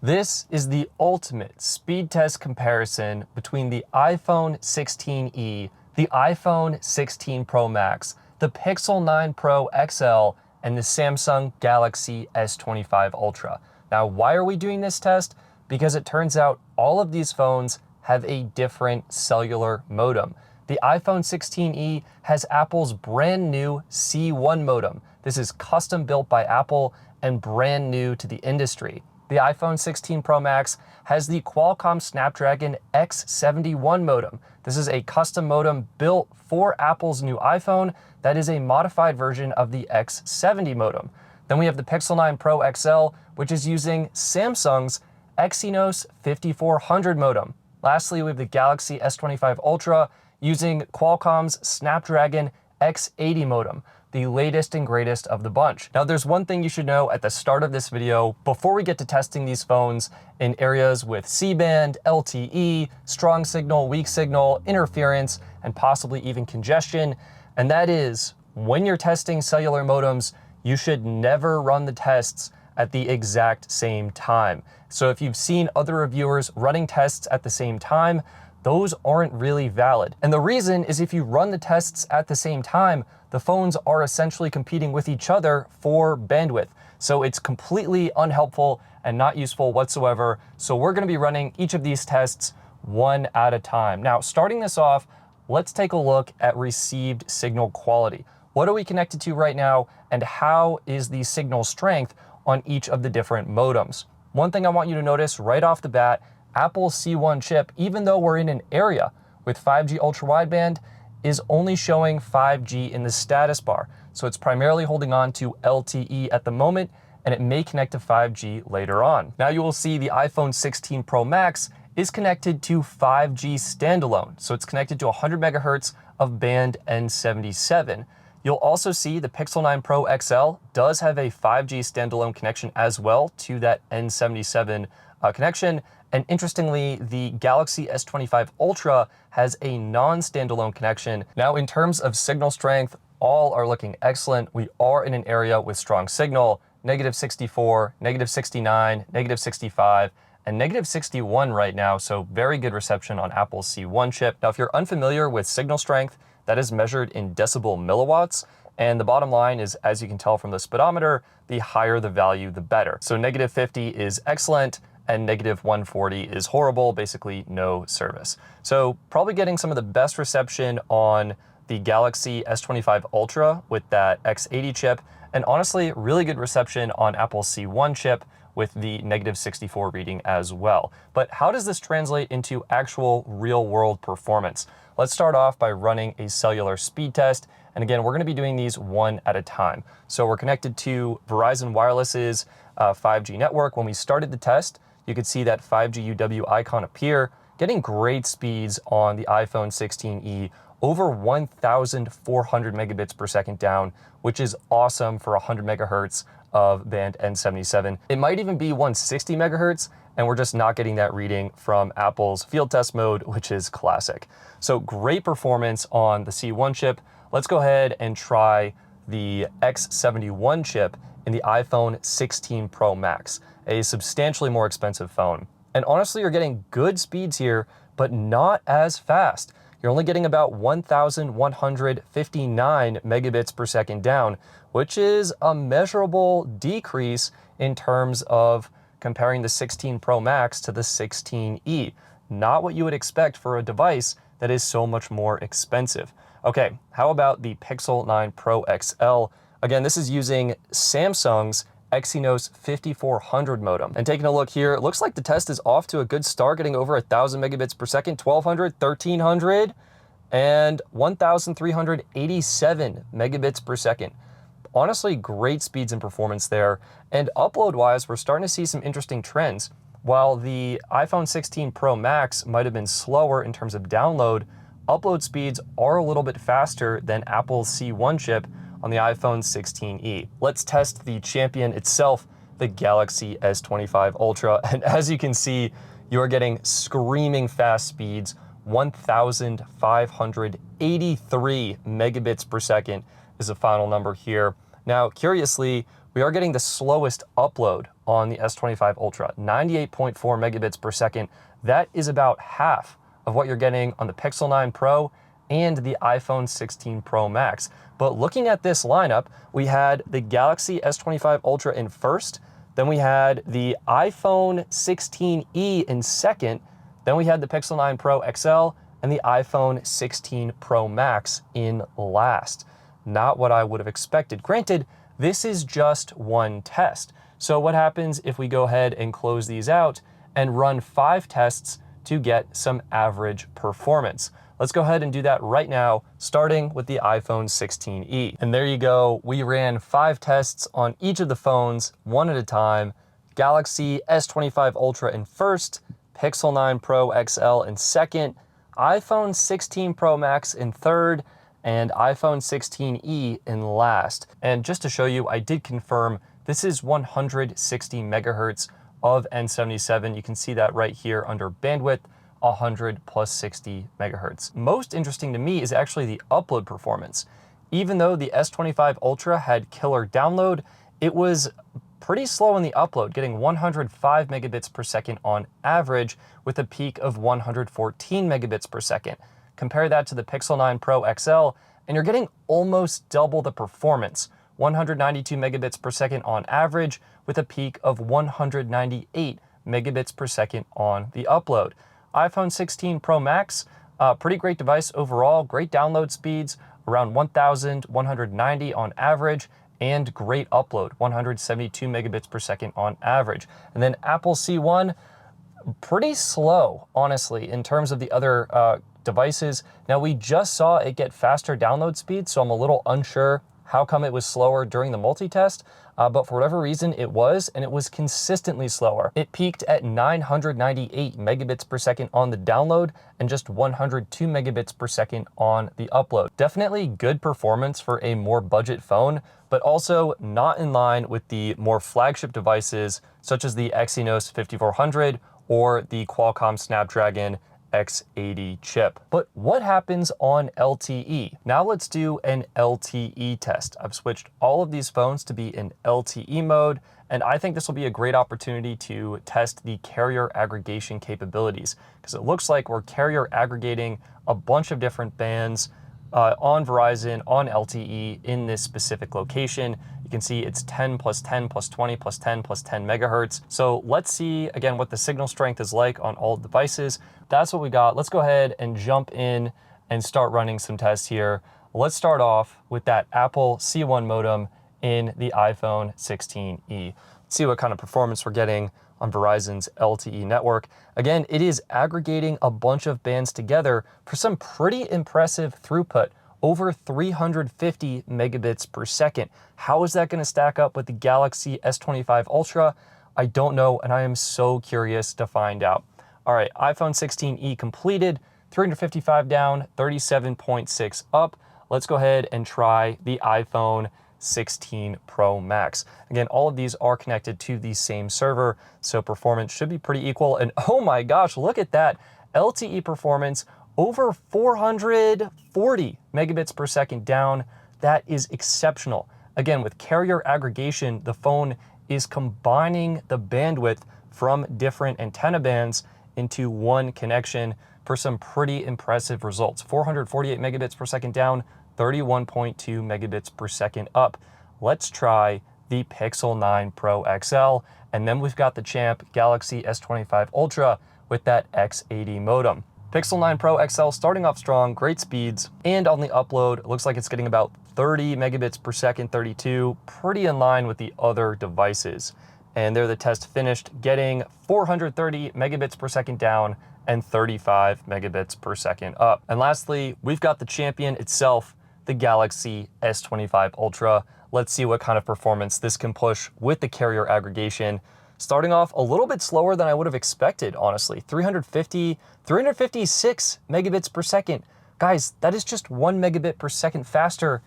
This is the ultimate speed test comparison between the iPhone 16e, the iPhone 16 Pro Max, the Pixel 9 Pro XL, and the Samsung Galaxy S25 Ultra. Now, why are we doing this test? Because it turns out all of these phones have a different cellular modem. The iPhone 16e has Apple's brand new C1 modem. This is custom built by Apple and brand new to the industry. The iPhone 16 Pro Max has the Qualcomm Snapdragon X71 modem. This is a custom modem built for Apple's new iPhone that is a modified version of the X70 modem. Then we have the Pixel 9 Pro XL, which is using Samsung's Exynos 5400 modem. Lastly, we have the Galaxy S25 Ultra using Qualcomm's Snapdragon X80 modem, the latest and greatest of the bunch. Now, there's one thing you should know at the start of this video before we get to testing these phones in areas with C-band, LTE, strong signal, weak signal, interference, and possibly even congestion. And that is, when you're testing cellular modems, you should never run the tests at the exact same time. So if you've seen other reviewers running tests at the same time, those aren't really valid. And the reason is if you run the tests at the same time, the phones are essentially competing with each other for bandwidth. So it's completely unhelpful and not useful whatsoever. So we're gonna be running each of these tests one at a time. Now, starting this off, let's take a look at received signal quality. What are we connected to right now, and how is the signal strength on each of the different modems? One thing I want you to notice right off the bat, Apple's C1 chip, even though we're in an area with 5G ultra wideband, is only showing 5G in the status bar. So it's primarily holding on to LTE at the moment, and it may connect to 5G later on. Now you will see the iPhone 16 Pro Max is connected to 5G standalone. So it's connected to 100 megahertz of band N77. You'll also see the Pixel 9 Pro XL does have a 5G standalone connection as well to that N77 connection. And interestingly, the Galaxy S25 Ultra has a non-standalone connection. Now, in terms of signal strength, all are looking excellent. We are in an area with strong signal, -64, -69, -65, and -61 right now. So very good reception on Apple's C1 chip. Now, if you're unfamiliar with signal strength, that is measured in decibel milliwatts. And the bottom line is, as you can tell from the speedometer, the higher the value, the better. So -50 is excellent, and -140 is horrible, basically no service. So probably getting some of the best reception on the Galaxy S25 Ultra with that X80 chip, and honestly, really good reception on Apple's C1 chip with the -64 reading as well. But how does this translate into actual real-world performance? Let's start off by running a cellular speed test. And again, we're gonna be doing these one at a time. So we're connected to Verizon Wireless's 5G network. When we started the test, you could see that 5G UW icon appear, getting great speeds on the iPhone 16e, over 1,400 megabits per second down, which is awesome for 100 megahertz of band N77. It might even be 160 megahertz, and we're just not getting that reading from Apple's field test mode, which is classic. So great performance on the C1 chip. Let's go ahead and try the X71 chip in the iPhone 16 Pro Max, a substantially more expensive phone. And honestly, you're getting good speeds here, but not as fast. You're only getting about 1,159 megabits per second down, which is a measurable decrease in terms of comparing the 16 Pro Max to the 16e. Not what you would expect for a device that is so much more expensive. Okay, how about the Pixel 9 Pro XL? Again, this is using Samsung's Exynos 5400 modem. And taking a look here, it looks like the test is off to a good start, getting over 1,000 megabits per second, 1,200, 1,300, and 1,387 megabits per second. Honestly, great speeds and performance there. And upload-wise, we're starting to see some interesting trends. While the iPhone 16 Pro Max might have been slower in terms of download, upload speeds are a little bit faster than Apple's C1 chip on the iPhone 16e. Let's test the champion itself, the Galaxy S25 Ultra. And as you can see, you are getting screaming fast speeds, 1,583 megabits per second is the final number here. Now, curiously, we we are getting the slowest upload on the S25 Ultra, 98.4 megabits per second. That is about half of what you're getting on the Pixel 9 Pro and the iPhone 16 Pro Max. But looking at this lineup, we had the Galaxy S25 Ultra in first, then we had the iPhone 16e in second, then we had the Pixel 9 Pro XL and the iPhone 16 Pro Max in last. Not what I would have expected. Granted, this is just one test. So what happens if we go ahead and close these out and run 5 tests to get some average performance? Let's go ahead and do that right now, starting with the iPhone 16e. And there you go. We ran 5 tests on each of the phones, one at a time. Galaxy S25 Ultra in first, Pixel 9 Pro XL in second, iPhone 16 Pro Max in third, and iPhone 16e in last. And just to show you, I did confirm this is 160 megahertz of N77. You can see that right here under bandwidth, 100 plus 60 megahertz. Most interesting to me is actually the upload performance. Even though the S25 Ultra had killer download, it was pretty slow in the upload, getting 105 megabits per second on average with a peak of 114 megabits per second. Compare that to the Pixel 9 Pro XL, and you're getting almost double the performance, 192 megabits per second on average with a peak of 198 megabits per second on the upload. iPhone 16 Pro Max, pretty great device overall, great download speeds, around 1,190 on average, and great upload, 172 megabits per second on average. And then Apple C1, pretty slow, honestly, in terms of the other devices. Now, we just saw it get faster download speed, so I'm a little unsure how come it was slower during the multi-test, but for whatever reason it was, and it was consistently slower. It peaked at 998 megabits per second on the download and just 102 megabits per second on the upload. Definitely good performance for a more budget phone, but also not in line with the more flagship devices such as the Exynos 5400 or the Qualcomm Snapdragon X80 chip. But what happens on LTE? Now let's do an LTE test. I've switched all of these phones to be in LTE mode, and I think this will be a great opportunity to test the carrier aggregation capabilities, because it looks like we're carrier aggregating a bunch of different bands on Verizon, on LTE in this specific location. You can see it's 10 plus 10 plus 20 plus 10 plus 10 megahertz. So let's see again what the signal strength is like on all devices. That's what we got. Let's go ahead and jump in and start running some tests here. Let's start off with that Apple C1 modem in the iPhone 16e. Let's see what kind of performance we're getting on Verizon's LTE network. Again, it is aggregating a bunch of bands together for some pretty impressive throughput, over 350 megabits per second. How is that going to stack up with the Galaxy S25 Ultra? I don't know, and I am so curious to find out. All right, iPhone 16e completed, 355 down, 37.6 up. Let's go ahead and try the iPhone 16 Pro Max. Again, all of these are connected to the same server, so performance should be pretty equal. And oh my gosh, look at that. LTE performance over 440 megabits per second down. That is exceptional. Again, with carrier aggregation, the phone is combining the bandwidth from different antenna bands into one connection for some pretty impressive results. 448 megabits per second down, 31.2 megabits per second up. Let's try the Pixel 9 Pro XL, and then we've got the champ Galaxy S25 Ultra with that X80 modem. Pixel 9 Pro XL starting off strong, great speeds, and on the upload, it looks like it's getting about 30 megabits per second, 32, pretty in line with the other devices. And there the test finished, getting 430 megabits per second down and 35 megabits per second up. And lastly, we've got the champion itself, the Galaxy S25 Ultra. Let's see what kind of performance this can push with the carrier aggregation. Starting off a little bit slower than I would have expected, honestly. 356 megabits per second. Guys, that is just 1 megabit per second faster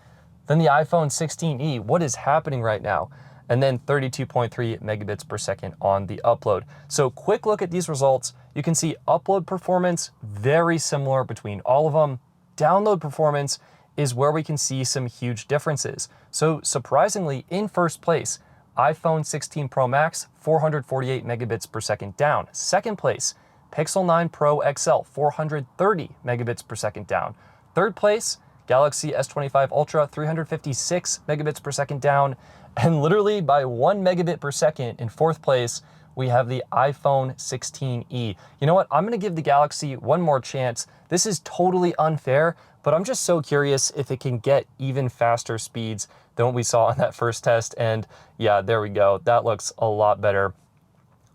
than the iPhone 16e. What is happening right now? And then 32.3 megabits per second on the upload. So quick look at these results. You can see upload performance, very similar between all of them. Download performance is where we can see some huge differences. So surprisingly, in first place, iPhone 16 Pro Max, 448 megabits per second down. Second place, Pixel 9 Pro XL, 430 megabits per second down. Third place, Galaxy S25 Ultra, 356 megabits per second down. And literally by 1 megabit per second in fourth place, we have the iPhone 16e. You know what? I'm gonna give the Galaxy one more chance. This is totally unfair, but I'm just so curious if it can get even faster speeds than what we saw on that first test. And yeah, there we go. That looks a lot better.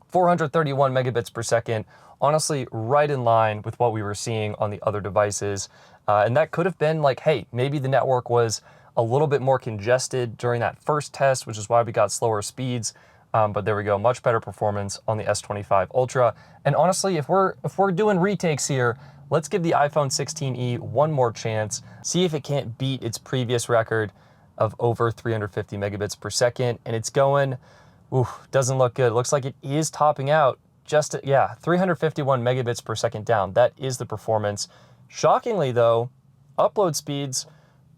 431 megabits per second, honestly, right in line with what we were seeing on the other devices. And that could have been like, hey, maybe the network was a little bit more congested during that first test, which is why we got slower speeds. But there we go, much better performance on the S25 Ultra. And honestly, if we're doing retakes here, let's give the iPhone 16e one more chance, see if it can't beat its previous record of over 350 megabits per second. And it's going, doesn't look good. Looks like it is topping out just at, 351 megabits per second down. That is the performance. Shockingly though, upload speeds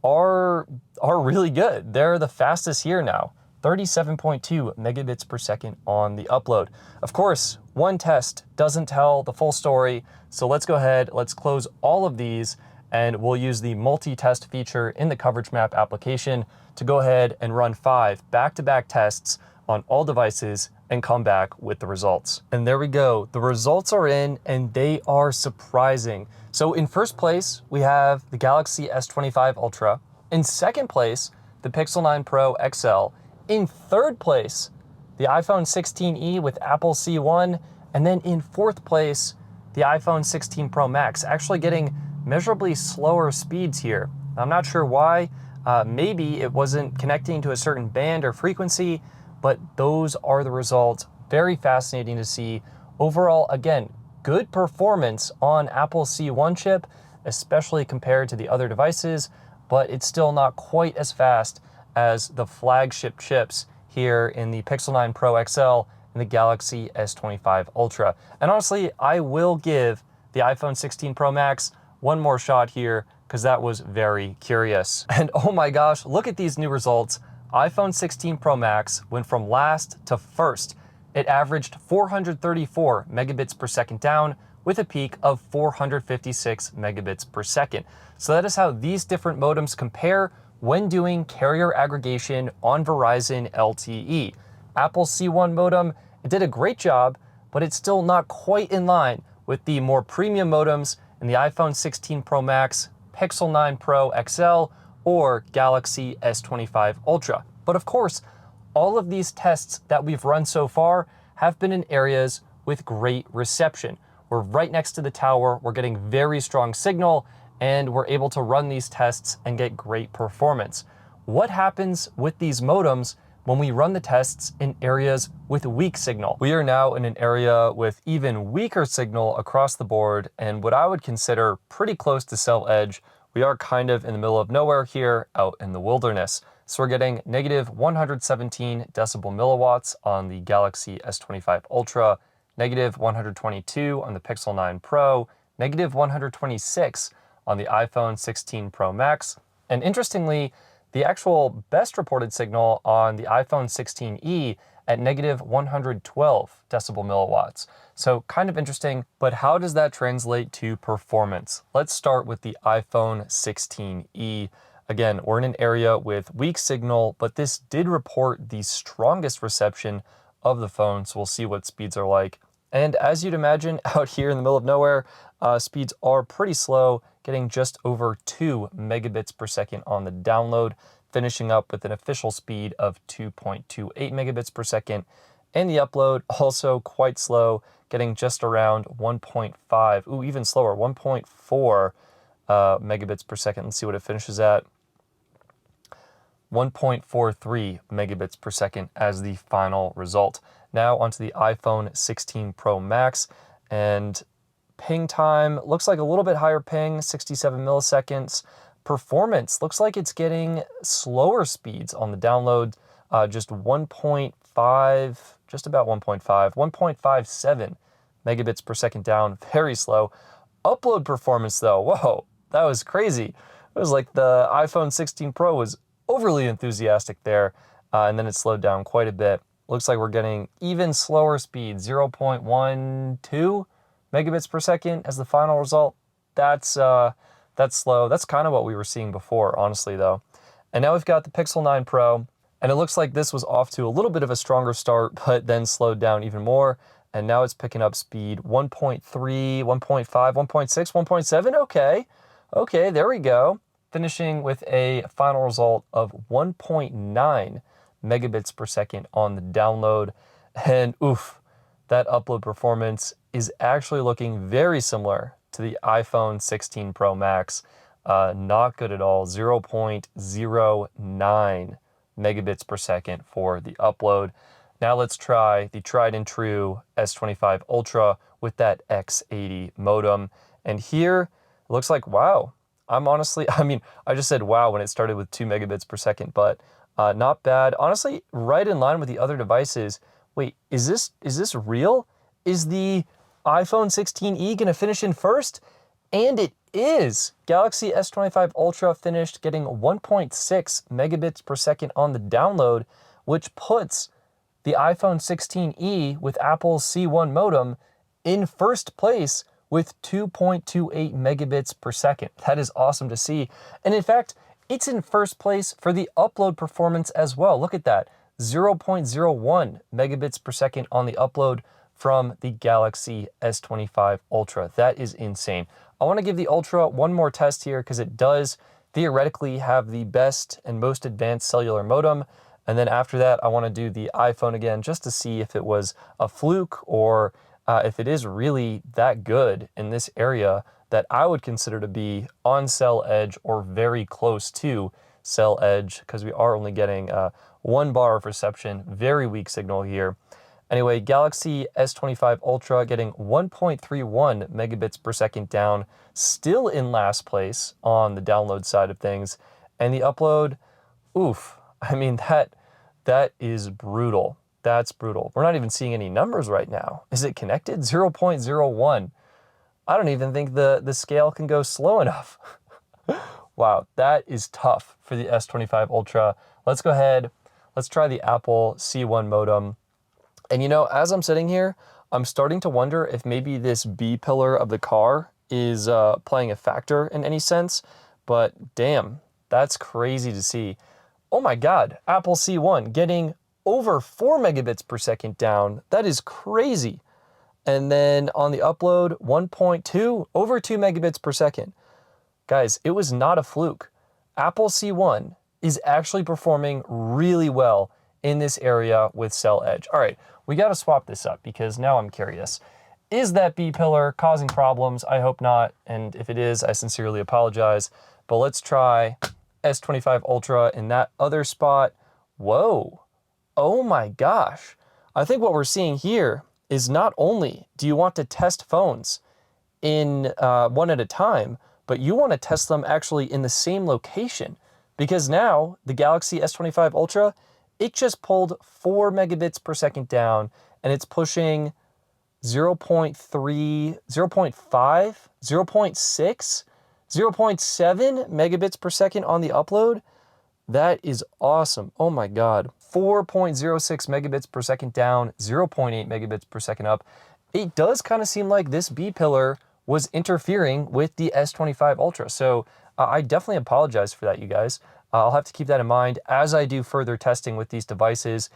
are really good. They're the fastest here now. 37.2 megabits per second on the upload. Of course, one test doesn't tell the full story, so let's go ahead, let's close all of these, and we'll use the multi-test feature in the coverage map application to go ahead and run 5 back-to-back tests on all devices and come back with the results. And there we go, the results are in and they are surprising. So in first place, we have the Galaxy S25 Ultra. In second place, the Pixel 9 Pro XL. In third place, the iPhone 16e with Apple C1, and then in fourth place, the iPhone 16 Pro Max, actually getting measurably slower speeds here. I'm not sure why. Maybe it wasn't connecting to a certain band or frequency, but those are the results. Very fascinating to see. Overall, again, good performance on Apple C1 chip, especially compared to the other devices, but it's still not quite as fast as the flagship chips here in the Pixel 9 Pro XL and the Galaxy S25 Ultra. And honestly, I will give the iPhone 16 Pro Max one more shot here because that was very curious. And oh my gosh, look at these new results. iPhone 16 Pro Max went from last to first. It averaged 434 megabits per second down with a peak of 456 megabits per second. So that is how these different modems compare when doing carrier aggregation on Verizon LTE. Apple C1 modem, it did a great job, but it's still not quite in line with the more premium modems in the iPhone 16 Pro Max, Pixel 9 Pro XL, or Galaxy S25 Ultra. But of course, all of these tests that we've run so far have been in areas with great reception. We're right next to the tower, we're getting very strong signal, and we're able to run these tests and get great performance. What happens with these modems when we run the tests in areas with weak signal? We are now in an area with even weaker signal across the board, and what I would consider pretty close to cell edge. We are kind of in the middle of nowhere here, out in the wilderness. So we're getting negative 117 decibel milliwatts on the Galaxy S25 Ultra, negative 122 on the Pixel 9 Pro, negative 126 on the iPhone 16 Pro Max. And interestingly, the actual best reported signal on the iPhone 16e at negative 112 decibel milliwatts. So kind of interesting, but how does that translate to performance? Let's start with the iPhone 16e. Again, we're in an area with weak signal, but this did report the strongest reception of the phone, so we'll see what speeds are like. And as you'd imagine, out here in the middle of nowhere, speeds are pretty slow, getting just over 2 megabits per second on the download, finishing up with an official speed of 2.28 megabits per second. And the upload, also quite slow, getting just around 1.5, even slower, 1.4 megabits per second. Let's see what it finishes at. 1.43 megabits per second as the final result. Now onto the iPhone 16 Pro Max, and ping time looks like a little bit higher ping, 67 milliseconds. Performance looks like it's getting slower speeds on the download, just 1.5, just about 1.57 megabits per second down, very slow. Upload performance though, whoa, that was crazy. It was like the iPhone 16 Pro was overly enthusiastic there. and then it slowed down quite a bit. Looks like we're getting even slower speed, 0.12 megabits per second as the final result. That's slow. That's kind of what we were seeing before, honestly, though. And now we've got the Pixel 9 Pro, and it looks like this was off to a little bit of a stronger start, but then slowed down even more. And now it's picking up speed 1.3, 1.5, 1.6, 1.7. Okay, there we go. Finishing with a final result of 1.9 megabits per second on the download. And oof, that upload performance is actually looking very similar to the iPhone 16 Pro Max. Not good at all, 0.09 megabits per second for the upload. Now let's try the tried and true S25 Ultra with that X80 modem. And here, it looks like, wow. I just said wow when it started with 2 megabits per second, but not bad. Honestly, right in line with the other devices. Wait, is this real? Is the iPhone 16e gonna finish in first? And it is. Galaxy S25 Ultra finished getting 1.6 megabits per second on the download, which puts the iPhone 16e with Apple's C1 modem in first place with 2.28 megabits per second. That is awesome to see. And in fact, it's in first place for the upload performance as well. Look at that, 0.01 megabits per second on the upload from the Galaxy S25 Ultra. That is insane. I want to give the Ultra one more test here because it does theoretically have the best and most advanced cellular modem. And then after that, I want to do the iPhone again just to see if it was a fluke or if it is really that good in this area that I would consider to be on cell edge or very close to cell edge, because we are only getting 1 bar of reception, very weak signal here. Anyway, Galaxy S25 Ultra getting 1.31 megabits per second down, still in last place on the download side of things. And the upload, oof, I mean, that is brutal. That's brutal. We're not even seeing any numbers right now. Is it connected? 0.01. I don't even think the scale can go slow enough. Wow, that is tough for the S25 Ultra. Let's go ahead. Let's try the Apple C1 modem. And you know, as I'm sitting here, I'm starting to wonder if maybe this B pillar of the car is playing a factor in any sense. But damn, that's crazy to see. Oh my God, Apple C1 getting over 4 megabits per second down. That is crazy. And then on the upload, 1.2, over 2 megabits per second. Guys, it was not a fluke. Apple C1 is actually performing really well in this area with cell edge. All right, we got to swap this up because now I'm curious. Is that B pillar causing problems? I hope not. And if it is, I sincerely apologize. But let's try S25 Ultra in that other spot. Whoa. Oh my gosh. I think what we're seeing here is not only do you want to test phones in one at a time, but you want to test them actually in the same location, because now the Galaxy S25 Ultra, it just pulled 4 megabits per second down and it's pushing 0.3, 0.5, 0.6, 0.7 megabits per second on the upload. That is awesome. Oh my God. 4.06 megabits per second down, 0.8 megabits per second up. It does kind of seem like this B pillar was interfering with the S25 Ultra. So I definitely apologize for that, you guys. I'll have to keep that in mind as I do further testing with these devices.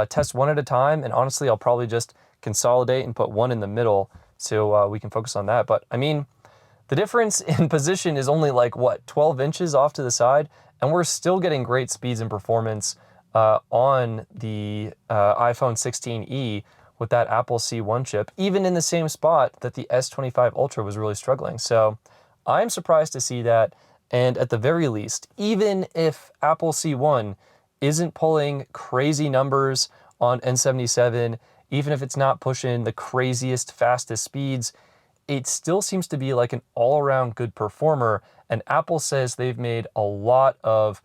Test one at a time, and honestly, I'll probably just consolidate and put one in the middle so we can focus on that. But I mean, the difference in position is only like, what, 12 inches off to the side, and we're still getting great speeds and performance on the iPhone 16e with that Apple C1 chip, even in the same spot that the S25 Ultra was really struggling. So I'm surprised to see that. And at the very least, even if Apple C1 isn't pulling crazy numbers on N77, even if it's not pushing the craziest, fastest speeds, it still seems to be like an all-around good performer. And Apple says they've made a lot of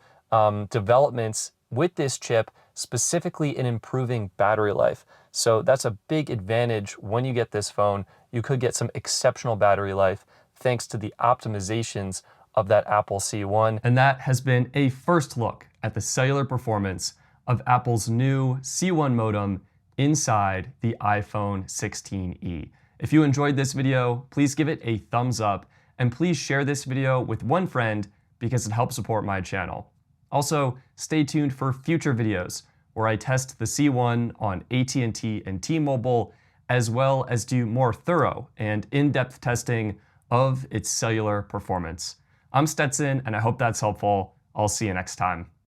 developments with this chip, specifically in improving battery life. So that's a big advantage when you get this phone. You could get some exceptional battery life thanks to the optimizations of that Apple C1. And that has been a first look at the cellular performance of Apple's new C1 modem inside the iPhone 16e. If you enjoyed this video, please give it a thumbs up and please share this video with one friend because it helps support my channel. Also, stay tuned for future videos where I test the C1 on AT&T and T-Mobile, as well as do more thorough and in-depth testing of its cellular performance. I'm Stetson, and I hope that's helpful. I'll see you next time.